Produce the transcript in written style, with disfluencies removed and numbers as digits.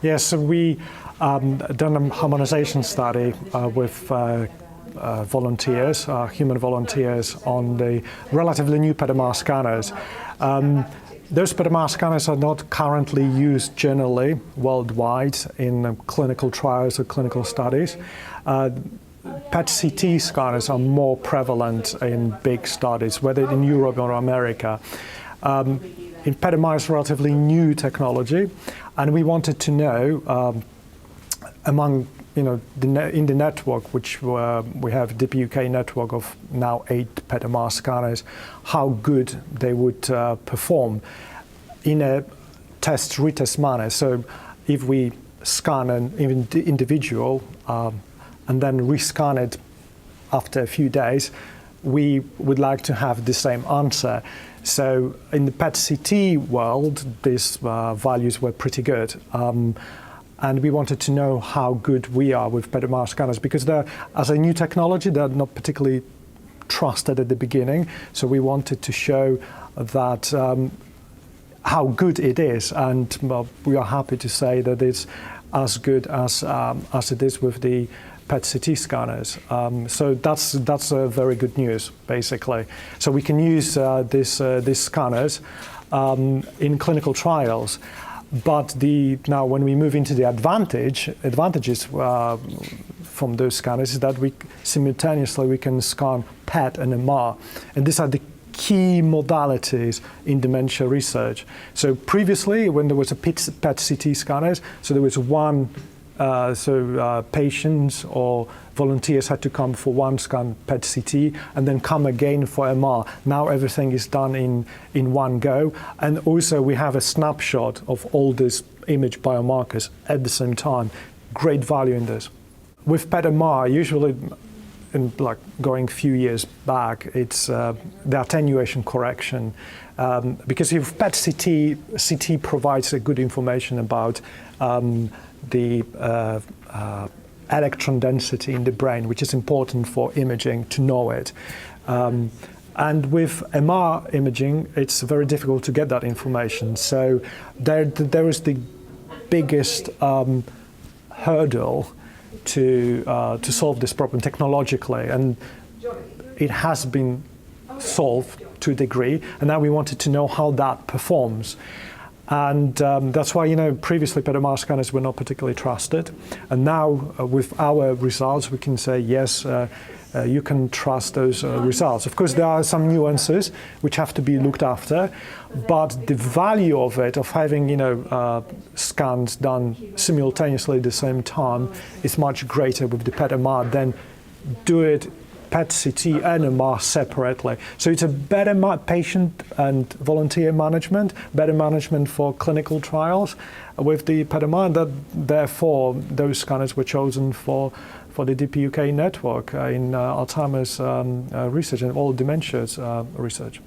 Yes, so we done a harmonization study with volunteers, human volunteers, on the relatively new PET/MR scanners. Those PET/MR scanners are not currently used generally worldwide in clinical trials or clinical studies. PET-CT scanners are more prevalent in big studies, whether in Europe or America. In PET/MR is relatively new technology, and we wanted to know among in the network, which we have the UK network of now 8 PET/MR scanners, how good they would perform in a test-retest manner. So if we scan an individual and then rescan it after a few days, we would like to have the same answer. So in the PET-CT world, these values were pretty good. And we wanted to know how good we are with PET/MR scanners, because they're, as a new technology, they're not particularly trusted at the beginning. So we wanted to show that how good it is, and we are happy to say that it's as good as it is with the PET-CT scanners. So that's very good news, basically. So we can use these scanners in clinical trials. But now when we move into the advantages from those scanners is that we simultaneously can scan PET and MR. And these are the key modalities in dementia research. So previously, when there was a PET-CT scanners, so there was one, patients or volunteers had to come for one scan PET-CT and then come again for MR. Now everything is done in one go. And also we have a snapshot of all these image biomarkers at the same time. Great value in this. With PET/MR, usually going a few years back, it's the attenuation correction. Because if PET-CT provides a good information about the electron density in the brain, which is important for imaging to know it. And with MR imaging, it's very difficult to get that information. So there is the biggest hurdle to solve this problem technologically, and it has been solved to a degree. And now we wanted to know how that performs. And that's why, previously PET/MR scanners were not particularly trusted. And now with our results, we can say, yes, you can trust those results. Of course, there are some nuances which have to be looked after, but the value of it, of having, scans done simultaneously at the same time, is much greater with the PET/MR than do it PET-CT and MR separately. So it's a better patient and volunteer management, better management for clinical trials with the PET/MR, and that therefore those scanners were chosen for the DPUK network in Alzheimer's research and all dementias research.